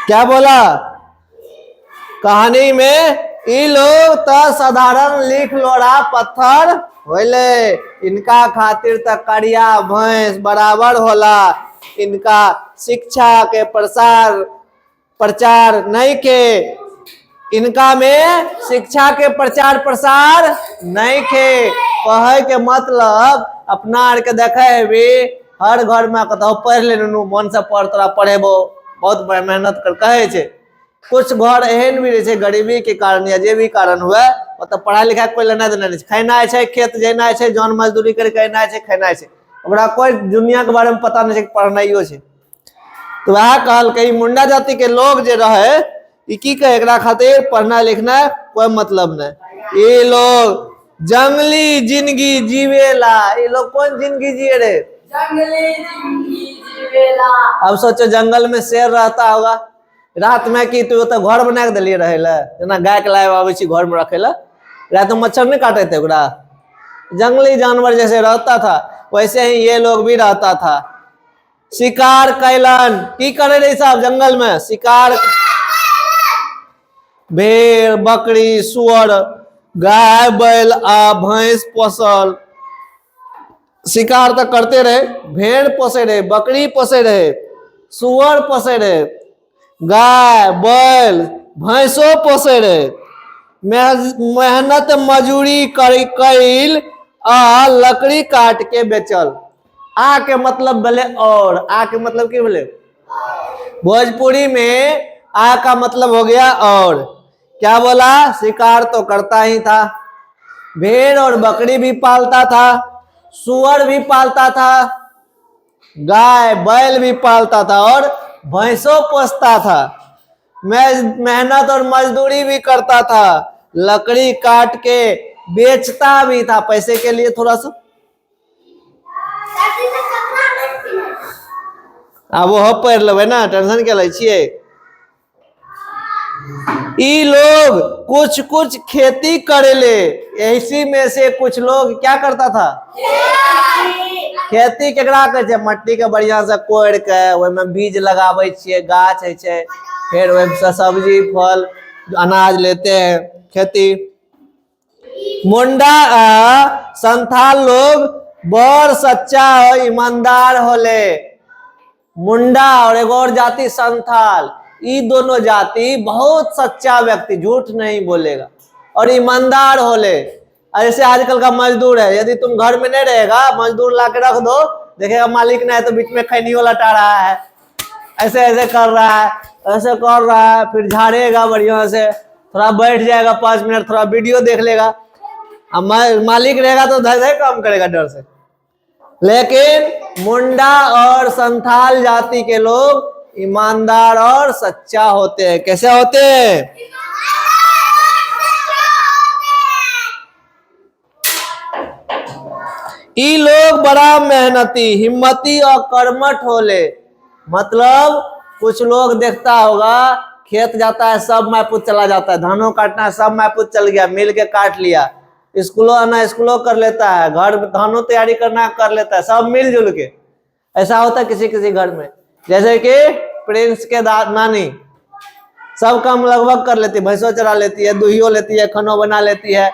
क्या बोला कहानी में? ई लोग तो साधारण लिख लोड़ा पत्थर होले, इनका खातिर तक करिया भैंस बराबर होला। इनका शिक्षा के प्रचार नहीं के, इनका में शिक्षा के प्रचार प्रसार नहीं के। कहे के मतलब अपना आर के देखे भी हर घर में कतौ पढ़ ले मन से पढ़, तोरा पढ़ेबो बहुत मेहनत कर कहे छे। कुछ घर एहन भी रहे गरीबी के कारण या जे भी कारण हुए मतलब पढ़ाई लिखाई कोई लेना देना नहीं, खाना है खेत जेना है जौन मजदूरी करके कहना है खाना है, ओकरा कोई दुनिया के बारे में पता नहीं है, पढ़नाइयो है। तो वह कहल मुंडा जाति के लोग जे रहे की कहे एकरा खातिर पढ़ना लिखना कोई मतलब नहीं। ये लोग जंगली जिंदगी जीवेला। ये लोग कौन जिंदगी जिए रे? जंगली जिंदगी जीवेला। अब सोचो जंगल में शेर रहता होगा, रात में कि तू तो घर बना के दिलिए रहे जना गाय के लाए आवे छी घर में रखे ला, रात में मच्छर नहीं काटे थे ओकरा। जंगली जानवर जैसे रहता था वैसे ही ये लोग भी रहता था। शिकार कैलन, की करे रहे साहब जंगल में? शिकार, भेड़ बकरी सुअर गाय बैल आ भैंस पोसल। शिकार तो करते रहे, भेड़ पोसे रहे, बकरी पोसे रहे, सुअर पोसे रहे, गाय बैल भैंसो पोसे रहे। मेहनत मजूरी कैल आ लकड़ी काट के बेचल। आ के मतलब बोले और, आ के मतलब की बोले? भोजपुरी में आ का मतलब हो गया और। क्या बोला? शिकार तो करता ही था, भेड़ और बकरी भी पालता था, सुअर भी पालता था, गाय बैल भी पालता था और भैंसों पोसता था। मेहनत और मजदूरी भी करता था, लकड़ी काट के बेचता भी था पैसे के लिए थोड़ा सा। अब वो पढ़ लेवे ना, टेंशन क्या ले छिए। ई लोग कुछ कुछ खेती करेले, ऐसी में से कुछ लोग क्या करता था? खेती केकरा कहै छै? मट्टी के बढ़िया से कोड़ के ओहिमे बीज लगावे छिए, गाछ है छै, फिर ओहिमे से सब्जी फल अनाज लेते हैं खेती। मुंडा संथाल लोग बड़ सच्चा और ईमानदार होले। मुंडा और एक और जाति संथाल, ये दोनों जाति बहुत सच्चा व्यक्ति, झूठ नहीं बोलेगा और ईमानदार होले। ऐसे आजकल का मजदूर है, यदि तुम घर में नहीं रहेगा मजदूर ला के रख दो, देखेगा मालिक नहीं है तो बीच में खैनियो लटा रहा है, ऐसे ऐसे कर रहा है, ऐसे कर रहा है, फिर झाड़ेगा बढ़िया से, थोड़ा बैठ जाएगा 5 मिनट, थोड़ा वीडियो देख लेगा। अब मालिक रहेगा तो धर काम करेगा डर से। लेकिन मुंडा और संथाल जाति के लोग ईमानदार और सच्चा होते हैं। कैसे होते हैं? ई लोग बड़ा मेहनती हिम्मती और कर्मठ होले। मतलब कुछ लोग देखता होगा खेत जाता है सब मायपुत चला जाता है, धानों काटना है सब मायपुत चल गया, मिल के काट लिया, स्कूलों आना स्कूलों कर लेता है, घर धानों तैयारी करना कर लेता है, सब मिलजुल के। ऐसा होता है किसी किसी घर में, जैसे कि प्रिंस के नानी सब काम लगभग कर लेती है, भैंसों चरा लेती है, दूहियो लेती है, खाना बना लेती है।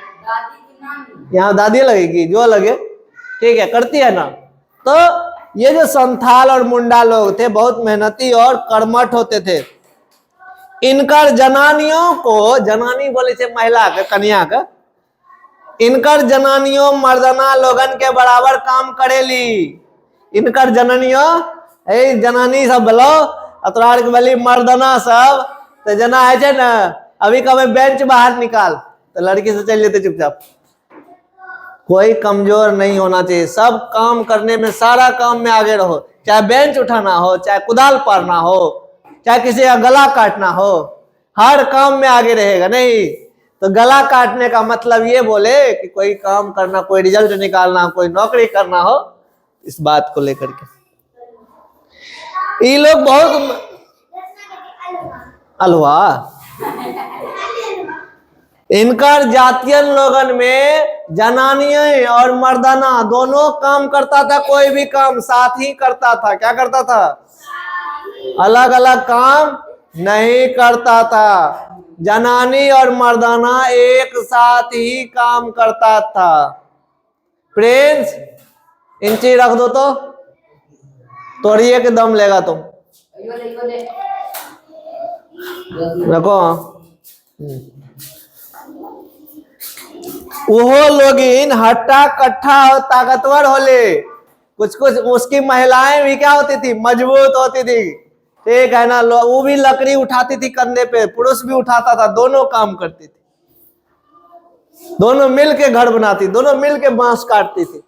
यहाँ दादी लगेगी जो लगे, ठीक है, करती है ना। तो ये जो संथाल और मुंडा लोग थे बहुत मेहनती और कर्मठ होते थे। इनकर जनानियों को, जनानी बोले थे महिला के, कन्या के, इनकर जनानियों मर्दना लोगन के बराबर काम करेली। इनकर जननियों जनानी सब बोलो अतरार के बोली मर्दना सब, तो जना है ना अभी कभी बेंच बाहर निकाल तो लड़की से चल लेते चुपचाप। कोई कमजोर नहीं होना चाहिए, सब काम करने में सारा काम में आगे रहो, चाहे बेंच उठाना हो, चाहे कुदाल पारना हो, चाहे किसी का गला काटना हो, हर काम में आगे रहेगा। नहीं तो गला काटने का मतलब ये बोले कि कोई काम करना, कोई रिजल्ट निकालना, कोई नौकरी करना हो, इस बात को लेकर के ये लोग बहुत अलवा। इनकर जातियन लोगन में जनानियां और मर्दाना दोनों काम करता था, कोई भी काम साथ ही करता था। क्या करता था? अलग अलग काम नहीं करता था। जनानी और मर्दाना एक साथ ही काम करता था। प्रिंस, इंची रख दो तो तोड़िए के दम लेगा तुम। रखो। वो लोगिन हट्टा कट्ठा और ताकतवर होले। कुछ कुछ उसकी महिलाएं भी क्या होती थी, मजबूत होती थी, ठीक है ना। वो भी लकड़ी उठाती थी कंधे पे, पुरुष भी उठाता था, दोनों काम करती थी, दोनों मिल के घर बनाती, दोनों मिल के बांस काटती थी।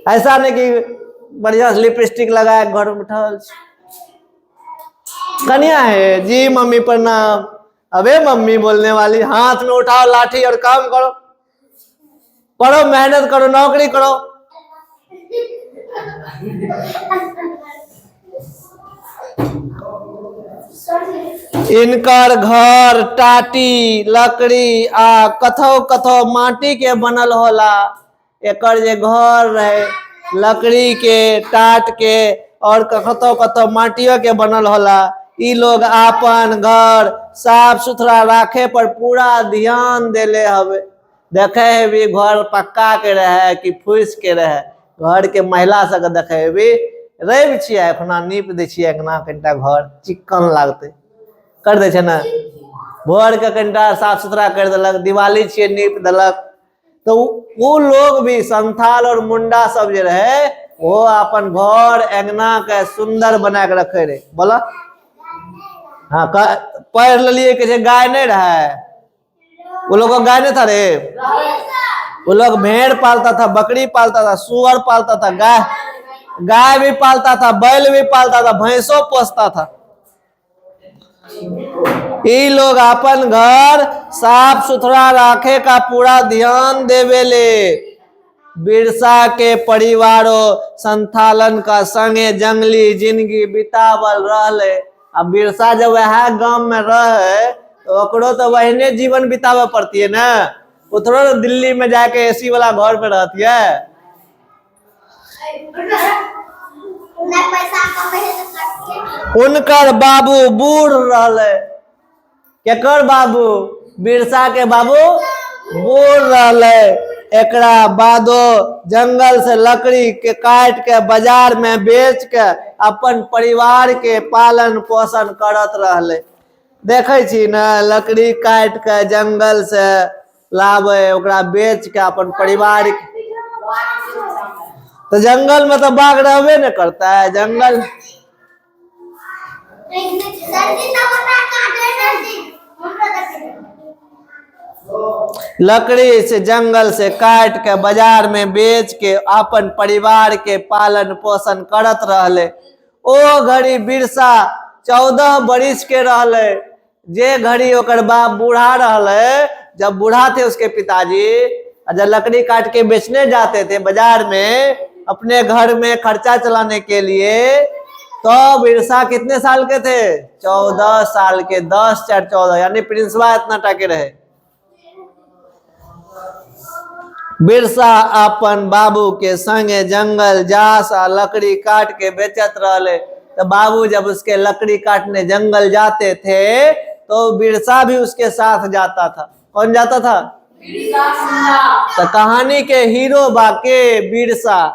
ऐसा नहीं कि बढ़िया लिपस्टिक लगाया घर में बैठल कन्या है जी मम्मी प्रणाम। अबे मम्मी बोलने वाली, हाथ में उठाओ लाठी और काम करो, पढ़ो, मेहनत करो, नौकरी करो। इनकर घर टाटी लकड़ी आ कथो कथो माटी के बनल होला। एकर जे घर रहे लकड़ी के, टाट के और कथो कथो माटियों के बनल होला। ई लोग आपन घर साफ सुथरा रखे पर पूरा ध्यान देले हवे। देखे भी घर पक्का के रहे कि फूस के रहे। घर के महिला सबके देखे भी रवि छियै एखना नीप दै छियै, एखना कनिटा घर चिक्कन लागते कर दे छै ना। भोर के कनिटा साफ सुथरा कर देलक, दिवाली छियै नीप देलक। तो वो लोग भी संथाल और मुंडा सब जे रहे वो अपन घर अंगना के सुंदर बना के रखे रहे। बोला हाँ, पढ़ लिये कि गाय नहीं रहा, वो लोग को गाय नहीं था रे। वो लोग भेड़ पालता था, बकरी पालता था, सुअर पालता था, गाय भी पालता था, बैल भी पालता था, भैंसों पोसता था। ये लोग अपन घर साफ सुथरा रखे का पूरा ध्यान देवेले। बिरसा के परिवारों संथालन का संगे जंगली जिंदगी बितावल रहले। अब बिरसा जब वह गांव में रहे तो ओकरो तो वही जीवन बितावे पड़ती है ना। वो थोड़ा दिल्ली में जाके एसी वाला घर में रहती है। उनकर बाबू बूढ़ रहले। केकर बाबू? बिरसा के बाबू बूढ़ रहले। एकरा बादो जंगल से लकड़ी के काट के बाजार में बेच के अपन परिवार के पालन पोषण करत रहले। देखे छी ना, लकड़ी काट के जंगल से लावे, ओकरा बेच के अपन परिवार। तो जंगल में तो बाघ रहबे न करता है। जंगल लकड़ी से जंगल से काट के बाजार में बेच के अपन परिवार के पालन पोषण करत रहले। ओ घड़ी बिरसा 14 बरिस के रहले। जे घड़ी ओकर बाप बूढ़ा रहले, जब बूढ़ा थे उसके पिताजी, जब लकड़ी काट के बेचने जाते थे बाजार में अपने घर में खर्चा चलाने के लिए, तो बिरसा कितने साल के थे? 14 साल के। 10 4 14 यानी प्रिंसवा इतना टाके रहे। बिरसा अपन बाबू के संगे जंगल जा सा लकड़ी काट के बेचत रहले। तो बाबू जब उसके लकड़ी काटने जंगल जाते थे तो बिरसा भी उसके साथ जाता था। कौन जाता था? तो कहानी के हीरो बाके बिरसा।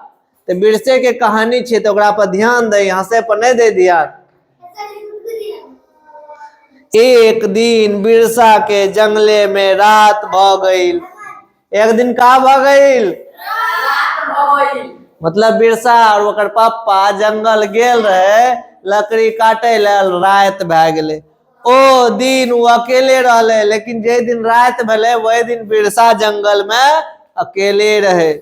तो बिरसे के कहानी छे तो ओकरा पर ध्यान दे, हंसे पर नहीं दे दिया। एक दिन बिरसा के जंगले में रात भ गई। एक दिन का भ गई? मतलब बिरसा और ओकर पापा जंगल गेल रहे लकड़ी काटे लेल, रात भए गेले। ओ दिन वो अकेले रहले, लेकिन जे दिन रात भेले वही दिन बिरसा जंगल में अकेले रहे।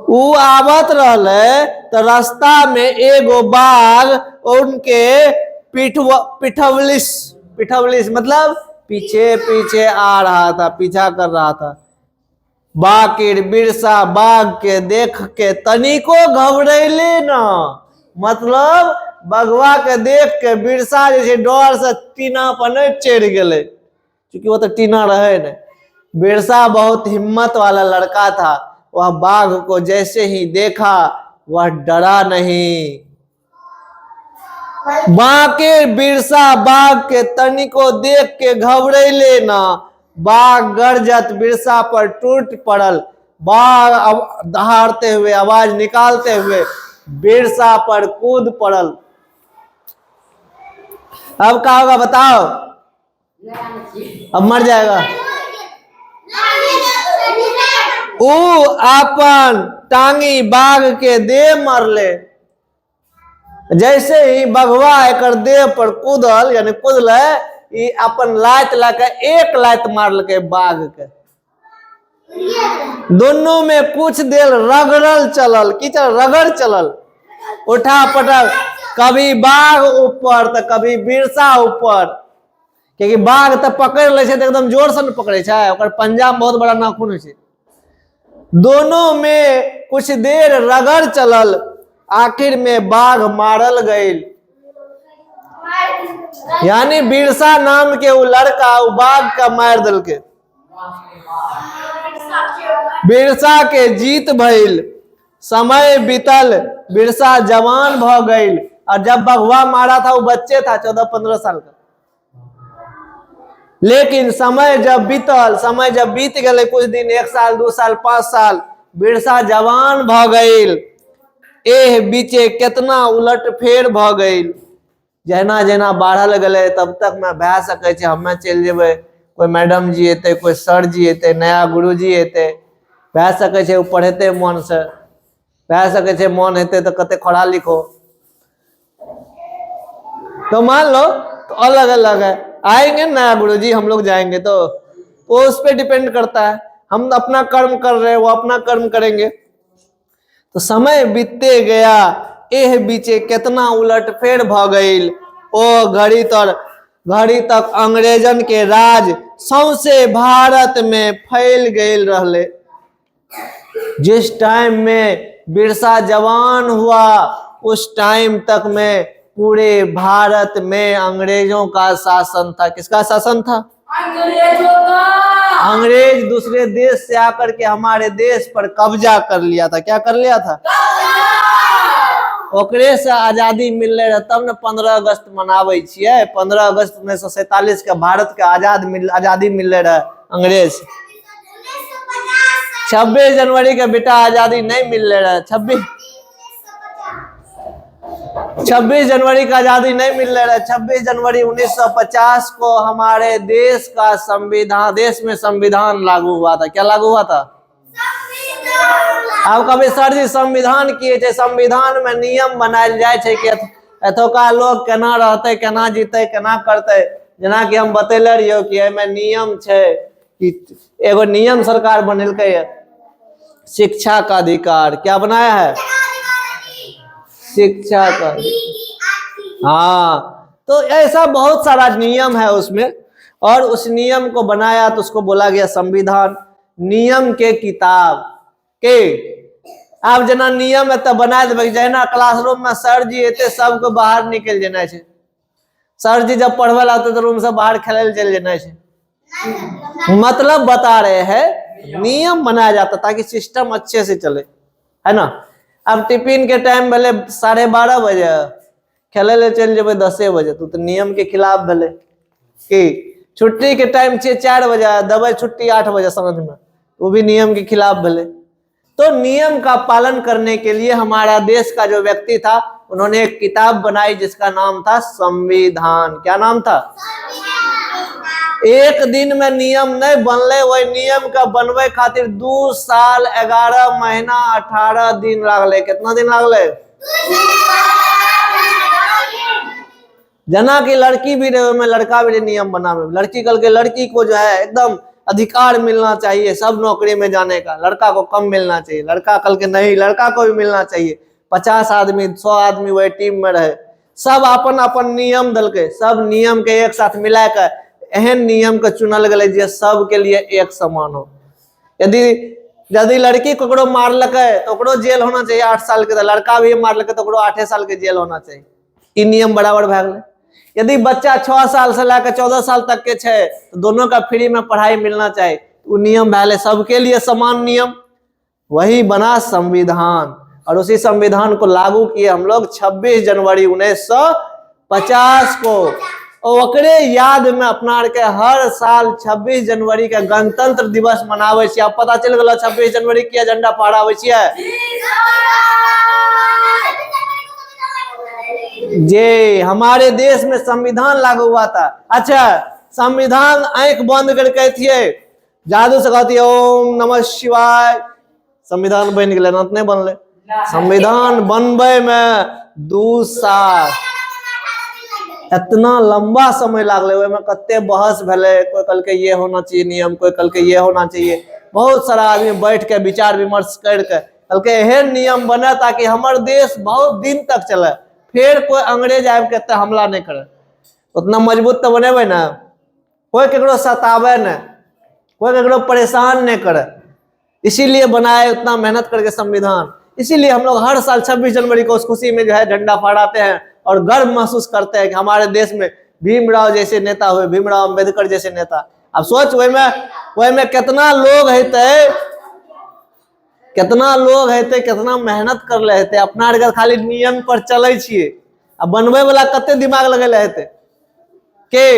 उ आवत रहले तो रास्ता में एगो बाघ उनके पिठवलिस मतलब पीछे पीछे आ रहा था, पीछा कर रहा था। बाकिर बिरसा बाघ के देख के तनिको घबरेले ना। मतलब बगवा के देख के बिरसा जैसे डर से टीना पर नहीं चढ़ गए, क्योंकि वो तो टीना रहे न। बिरसा बहुत हिम्मत वाला लड़का था। वह बाघ को जैसे ही देखा वह डरा नहीं। बाके बिरसा बाघ के तनिको देख के घबरैले ना, बाघ गरजत बिरसा पर टूट पड़ल। बाघ दहाड़ते हुए आवाज निकालते हुए बिरसा पर कूद पड़ल। अब क्या होगा बताओ? अब मर जाएगा। ऊ अपन टांगी बाघ के दे मरले। जैसे ही बघवा एक देह पर कूदल यानी कूदल, अपन लात लाके एक लात मारल बाघ के। दोनों में कुछ देर रगड़ल चलल, की चल रगड़ चलल, उठा पटक, कभी बाघ ऊपर तो कभी बिरसा ऊपर, क्योंकि बाघ तो पकड़ ले तो एकदम जोर से पकड़े छे, पंजा में बहुत बड़ा नाखून है। दोनों में कुछ देर रगड़ चलल, आखिर में बाघ मारल गईल। यानी बिरसा नाम के वो लड़का वो बाघ का मार दल के। बिरसा के जीत भइल, समय बीतल, बिरसा जवान भ गईल। और जब बघवा मारा था वो बच्चे था 14-15 साल का। लेकिन समय जब बीत गए, कुछ दिन, 1 साल 2 साल 5 साल, बिरसा जवान भ गईल। एह बीचे कितना उलट फेर भ गईल। जना जना बढ़ल गए तब तक मैं भै सके छे हमें चल जेबे, कोई मैडम जी एते, कोई सर जी एते, नया गुरु जी एते, भै सके छे पढ़ेते मन से, भै सके छे मन हेते तो कते खड़ा लिखो। तो मान लो तो अलग अलग है, आएंगे नया गुरु जी, हम लोग जाएंगे तो उस पे डिपेंड करता है। हम अपना कर्म कर रहे हैं, वो अपना कर्म करेंगे। तो समय बीतते गया, एह बीचे कितना उलट फेर भ गईल। ओ घड़ी तक अंग्रेजन के राज सौंसे भारत में फैल गईल रहले। जिस टाइम में बिरसा जवान हुआ उस टाइम तक में पूरे भारत में अंग्रेजों का शासन था। किसका शासन था? अंग्रेजों का। अंग्रेज दूसरे देश से आकर के हमारे देश पर कब्जा कर लिया था। क्या कर लिया था? ओकरे से आजादी मिल रहे, तब न 15 अगस्त मनावे छिए। 15 अगस्त 1947 के भारत के आजादी मिल रहे अंग्रेज। 26 जनवरी के बेटा आजादी नहीं मिल रहा। 26 जनवरी का आजादी नहीं मिल रहा है। 26 जनवरी 1950 को हमारे देश का संविधान, देश में संविधान लागू हुआ था। क्या लागू हुआ था? अब कभी सर जी संविधान किए थे, संविधान में नियम बनायल जाए छे कि एतोका लोग केना रहते, केना जीते, केना करते। जना कि हम बतेले रहियो कि एमे नियम छे कि एगो नियम सरकार बनेलकै है, शिक्षा का अधिकार। क्या बनाया है? शिक्षा का। हाँ, तो ऐसा बहुत सारा नियम है उसमें, और उस नियम को बनाया तो उसको बोला गया संविधान। नियम के किताब के आप जना नियम है तो बना देवे। जना क्लासरूम में सर जी एते सबको बाहर निकल जाना है। सर जी जब पढ़वे लाते तो रूम से बाहर खेले चल जाना है। मतलब बता रहे हैं नियम बनाया जाता ताकि सिस्टम अच्छे से चले, है ना। अब टिफिन के टाइम भले 12:30 बजे, खेले ले चल जेबे 10 बजे, तो नियम के खिलाफ भले। कि छुट्टी के टाइम 4 बजे दबे छुट्टी 8 बजे समझ में, वो भी नियम के खिलाफ भले। तो नियम का पालन करने के लिए हमारा देश का जो व्यक्ति था, उन्होंने एक किताब बनाई जिसका नाम था संविधान। क्या नाम था? एक दिन में नियम नहीं बनले, वही नियम का बनवे खातिर 2 साल 11 महीना 18 दिन लागले। कितना दिन लागले? जना की लड़की भी रहे में लड़का भी नियम बनावे। लड़की कल के लड़की को जो है एकदम अधिकार मिलना चाहिए सब नौकरी में जाने का, लड़का को कम मिलना चाहिए। लड़का कल के नहीं, लड़का को भी मिलना चाहिए। 50 आदमी 100 आदमी वही टीम में रहे, सब अपन अपन नियम दल के, सब नियम के एक साथ मिला कर एहन नियम के चुनल गए जे सब के लिए एक समान हो। यदि लड़की ककरो मारलकै तो ओकरो जेल होना चाहिए 8 साल के, लड़का भी मारलकै तो ओकरो 8 साल के जेल होना चाहिए। ई नियम बराबर भए गेलै। यदि बच्चा 6 साल से लेकर 14 साल तक के छे तो दोनों का फ्री में पढ़ाई मिलना चाहिए। वो नियम भले सबके लिए समान नियम, वही बना संविधान। और उसी संविधान को लागू किए हम लोग 26 जनवरी 1950 50 को। और ओकरे याद में अपना आर के हर साल 26 जनवरी के गणतंत्र दिवस मनावे छियै। अब पता चल गलो 26 जनवरी के झंडा फहरावे छियै। जे हमारे देश में संविधान लागू हुआ था। अच्छा, संविधान आंख बंद करके थिए, जादू से कहती ओम नमः शिवाय, संविधान बन गए ना? नहीं बनले। संविधान बनबे में 2 साल, इतना लंबा समय लागले। में कते बहस भेले, कोई कल के ये होना चाहिए नियम, कोई कल के ये होना चाहिए। बहुत सारा आदमी बैठ के विचार विमर्श करके कल के एहन नियम बने ताकि हमारे देश बहुत दिन तक चले, फिर कोई अंग्रेज आब के हमला नहीं करे। उतना मजबूत तो बनेबे ना, कोई केकरो सतावे न, कोई केकरो परेशान नहीं करे। इसीलिए बनाए उतना मेहनत करके संविधान। इसीलिए हम लोग हर साल 26 जनवरी को उस खुशी में जो है झंडा फहराते हैं और गर्व महसूस करते हैं कि हमारे देश में भीमराव जैसे नेता हुए, भीमराव अंबेडकर जैसे नेता। अब सोच वही में कितना लोग हेते, कितना लोग हेते, कितना मेहनत कर ले हेते। अपना अगर खाली नियम पर चले छिए, अब बनवे वाला कते दिमाग लगे हेते के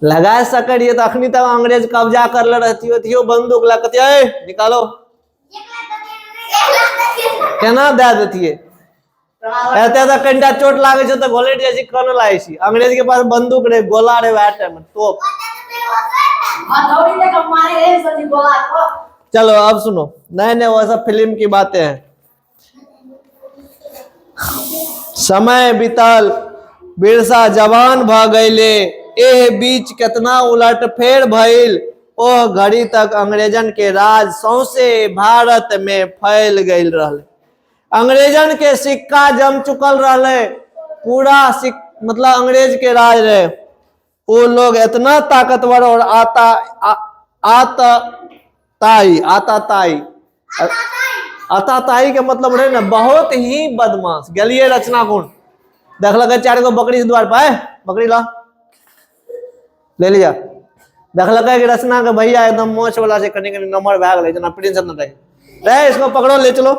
लगा सके तो अखनी तक अंग्रेज कब्जा कर ले रहती हो, बंदूक ला कहती निकालो, केना दे देती ऐते तो कनिटा चोट लागे छे तो गोलेट जैसी कन लाए छी। अंग्रेज के पास बंदूक रहे, गोला रहे, वह टाइम में तोप। चलो अब सुनो, नए नए वो सब फिल्म की बातें हैं। समय बीतल, बिरसा जवान भ गईले, एह बीच कितना उलट फेर भइल। ओ घड़ी तक अंग्रेजन के राज सौंसे भारत में फैल गईल रहले। अंग्रेजन के सिक्का जम चुकल रहले, पूरा मतलब अंग्रेज के राज रहे। वो लोग इतना ताकतवर और आताताई के मतलब रहे ना, बहुत ही बदमाश। गलिए रचना गुण देख लगे 4 गो बकरी द्वार पर, बकरी ला ले लिया। देख लगे कि रचना के भैया एकदम मोच वाला से कनी नंबर भाग ले, जना प्रिंस न रहे, इसको पकड़ो ले चलो,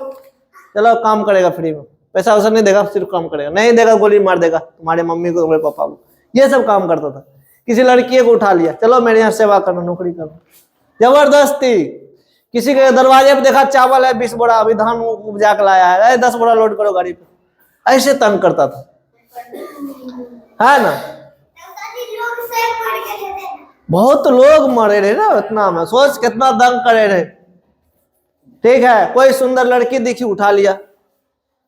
चलो काम करेगा फ्री में, पैसा वैसा नहीं देगा, सिर्फ काम करेगा, नहीं देगा गोली मार देगा तुम्हारे मम्मी को, तुम्हारे पापा को। ये सब काम करता था। किसी लड़की को उठा लिया, चलो मेरे यहाँ सेवा करना, नौकरी करना, जबरदस्ती। किसी के दरवाजे पे देखा चावल है 20 बोरा, अभी धान उपजा के लाया है, 10 बोरा लोड करो गाड़ी पे, ऐसे तंग करता था, है ना। बहुत लोग मरे रहे ना इतना में, सोच कितना दंग करे रहे। ठीक है, कोई सुंदर लड़की दिखी उठा लिया,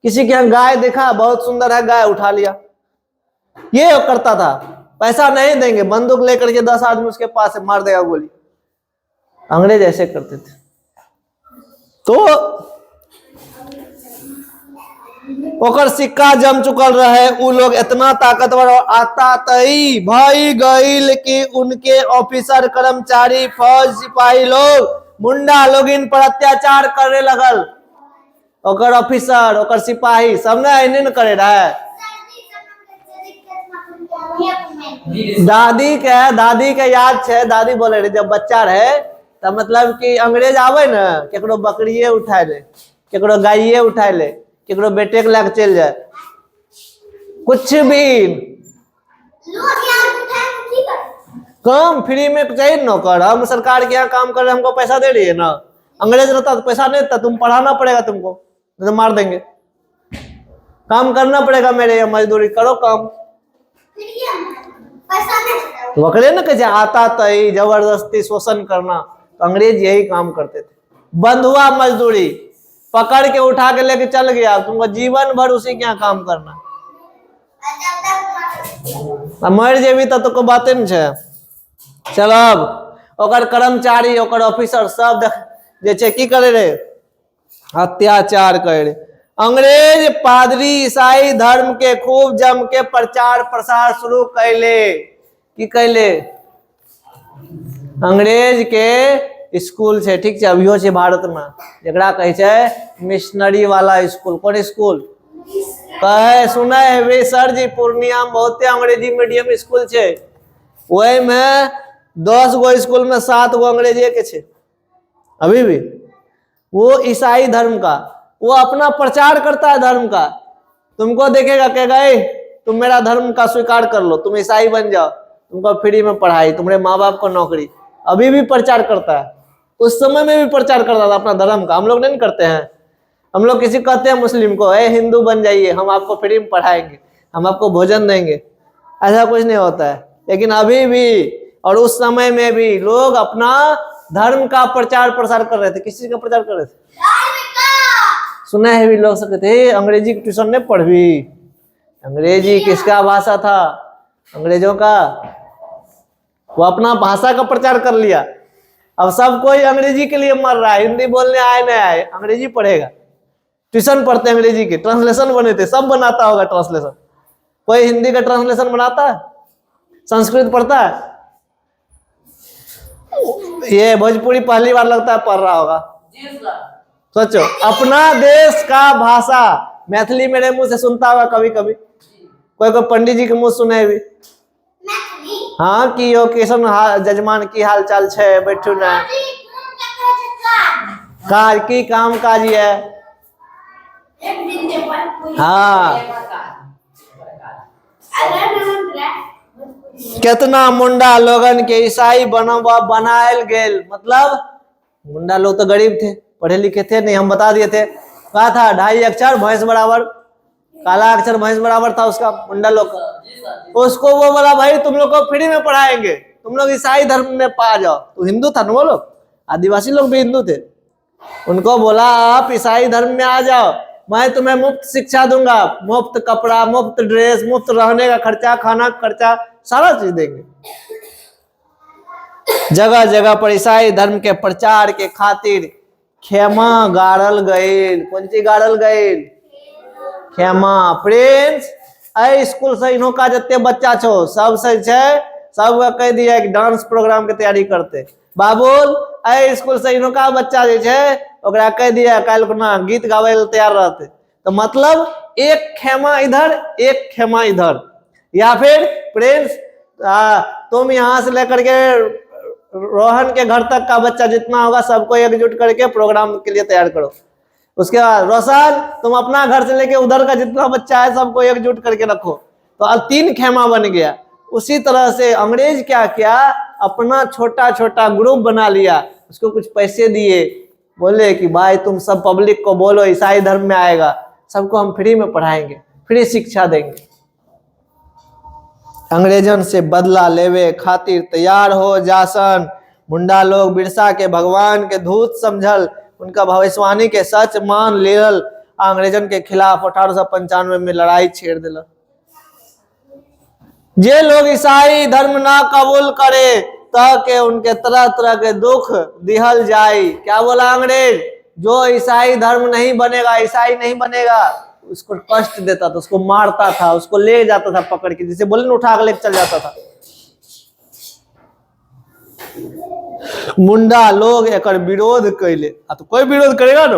किसी के यहाँ गाय देखा बहुत सुंदर है, गाय उठा लिया। ये करता था, पैसा नहीं देंगे, बंदूक लेकर के 10 आदमी उसके पास है, मार देगा गोली। अंग्रेज ऐसे करते थे। तो ओकर सिक्का जम चुकल रहे, उ लोग इतना ताकतवर और आतातई भई गईल कि उनके ऑफिसर कर्मचारी फौज सिपाही लोग मुंडा लोग इन पर अत्याचार करे लगल। ओकर ऑफिसर ओकर सिपाही सब ने ऐने न करे रहे। दादी के याद छे, दादी बोले रहे जब बच्चा रहे तब मतलब कि अंग्रेज आवे न, केकरो बकरिये उठाए ले, केकरो गाये उठाए ले, केकरो बेटे के लेके चल जाए, कुछ भी काम फ्री में चाहिए नौकर। हम सरकार के यहाँ काम कर रहे, हमको पैसा दे रही है ना। अंग्रेज रहता तो पैसा नहीं था, तुम पढ़ाना पड़ेगा तुमको, नहीं तो मार देंगे। काम करना पड़ेगा मेरे यहाँ, मजदूरी करो काम। तो वकरे न कैसे आता तई जबरदस्ती शोषण करना, तो अंग्रेज यही काम करते थे। बंद हुआ मजदूरी, पकड़ के उठा के लेके चल गया, तुमको जीवन भर उसी के यहाँ काम करना। मर जेबी तो कोई बाते न छे। चलो अब ओकर कर्मचारी ओकर ऑफिसर सब जे छे की करे रहे, अत्याचार करे रहे। अंग्रेज पादरी ईसाई धर्म के खूब जम के प्रचार प्रसार शुरू कैले। की कैले? अंग्रेज के स्कूल छे, ठीक छे, अभियो छे भारत में, जकरा कहे छे मिशनरी वाला स्कूल। कौन स्कूल कहे सुना है वे सर जी? पूर्णिया में बहुते अंग्रेजी मीडियम स्कूल छे, वही में 10 गो स्कूल में 7 गो अंग्रेजी के छे अभी भी। वो ईसाई धर्म का, वो अपना प्रचार करता है धर्म का। तुमको देखेगा कहेगा ए तुम मेरा धर्म का स्वीकार कर लो, तुम ईसाई बन जाओ, तुमको फ्री में पढ़ाई, तुम्हारे माँ बाप को नौकरी। अभी भी प्रचार करता है, उस समय में भी प्रचार करता था अपना धर्म का। हम लोग नहीं करते हैं। हम लोग किसी कहते हैं मुस्लिम को ए हिंदू बन जाइए, हम आपको फ्री में पढ़ाएंगे, हम आपको भोजन देंगे, ऐसा कुछ नहीं होता है। लेकिन अभी भी और उस समय में भी लोग अपना धर्म का प्रचार प्रसार कर रहे थे। किस चीज का प्रचार कर रहे थे? सुना है भी लोग कहते थे अंग्रेजी की ट्यूशन नहीं पढ़वी। अंग्रेजी किसका भाषा था? अंग्रेजों का। वो अपना भाषा का प्रचार कर लिया। अब सब कोई अंग्रेजी के लिए मर रहा है, हिंदी बोलने आए नहीं आए, अंग्रेजी पढ़ेगा। ट्यूशन पढ़ते अंग्रेजी के, ट्रांसलेशन बने थे, सब बनाता होगा ट्रांसलेशन। कोई हिंदी का ट्रांसलेशन बनाता है? संस्कृत पढ़ता है? ये भोजपुरी पहली बार लगता है पढ़ रहा होगा। सोचो, अपना देश का भाषा मैथिली मेरे मुंह से सुनता होगा कभी कभी, कोई कोई पंडित जी के मुंह सुने भी। हाँ कि यो कैसन जजमान की हाल चाल छे, बैठू ना काज की काम काज है। हाँ, कितना मुंडा लोगन के ईसाई बनायल गेल। मतलब मुंडा लोग तो गरीब थे, पढ़े लिखे थे नहीं, हम बता दिए थे। कहा था 2.5 अक्षर भैंस बराबर, काला अक्षर भैंस बराबर था उसका, मुंडा लोग का। उसको वो बोला भाई तुम लोग को फ्री में पढ़ाएंगे, तुम लोग ईसाई धर्म में पा जाओ। तो हिंदू था ना वो लोग, आदिवासी लोग भी हिंदू थे। उनको बोला आप ईसाई धर्म में आ जाओ, मैं तुम्हें मुफ्त शिक्षा दूंगा, मुफ्त कपड़ा, मुफ्त ड्रेस, मुफ्त रहने का खर्चा, खाना का खर्चा, सारा चीज देंगे। जगह जगह पर ईसाई धर्म के प्रचार के खातिर खेमा गाड़ल गए। कौन सी गाड़ल गए? खेमा। प्रिंस आई स्कूल से इन्हों का जत्ते बच्चा छो सब से छे, सब कह दिया कि डांस प्रोग्राम के तैयारी करते। बाबुल आई स्कूल से इन्हों का बच्चा जे छे ओकरा कह दिया कल को ना गीत गावे ले तैयार रहते। तो मतलब एक खेमा इधर एक खेमा इधर। या फिर प्रिंस तुम यहाँ से लेकर के रोहन के घर तक का बच्चा जितना होगा सबको एकजुट करके प्रोग्राम के लिए तैयार करो। उसके बाद रोशन तुम अपना घर से लेके उधर का जितना बच्चा है सबको एकजुट करके रखो। तो अब 3 खेमा बन गया। उसी तरह से अंग्रेज क्या किया, अपना छोटा छोटा ग्रुप बना लिया, उसको कुछ पैसे दिए, बोले कि भाई तुम सब पब्लिक को बोलो ईसाई धर्म में आएगा, सबको हम फ्री में पढ़ाएंगे, फ्री शिक्षा देंगे। अंग्रेजन से बदला लेवे खातिर तैयार हो जासन। मुंडा लोग बिरसा के भगवान के दूत समझल, उनका भविष्यवाणी के सच मान लेल, अंग्रेजन के खिलाफ 1895 में लड़ाई छेड़ दिला। जे लोग ईसाई धर्म ना कबूल करे ताकि उनके तरह तरह के दुख दिहल जाए। क्या बोला अंग्रेज? जो ईसाई धर्म नहीं बनेगा, ईसाई नहीं बनेगा, उसको कष्ट देता था, उसको मारता था, उसको ले जाता था पकड़ के, जिसे बोले उठा के लेके चल जाता था। मुंडा लोग एक विरोध कैले। तो कोई विरोध करेगा ना,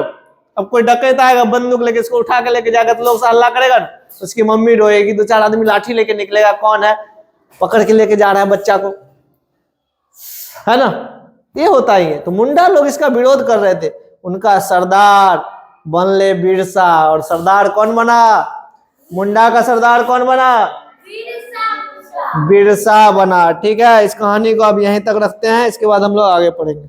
अब कोई डकैत आएगा बंदूक लेके, इसको उठा के लेके जाएगा तो लोग से हल्ला करेगा ना, उसकी मम्मी रोएगी, 2-4 आदमी लाठी लेके निकलेगा, कौन है पकड़ के लेके जा रहा है बच्चा को, है ना। ये होता ही है। तो मुंडा लोग इसका विरोध कर रहे थे। उनका सरदार बनले बिरसा। और सरदार कौन बना? मुंडा का सरदार कौन बना? बिरसा बना। ठीक है, इस कहानी को अब यहीं तक रखते हैं, इसके बाद हम लोग आगे पढ़ेंगे।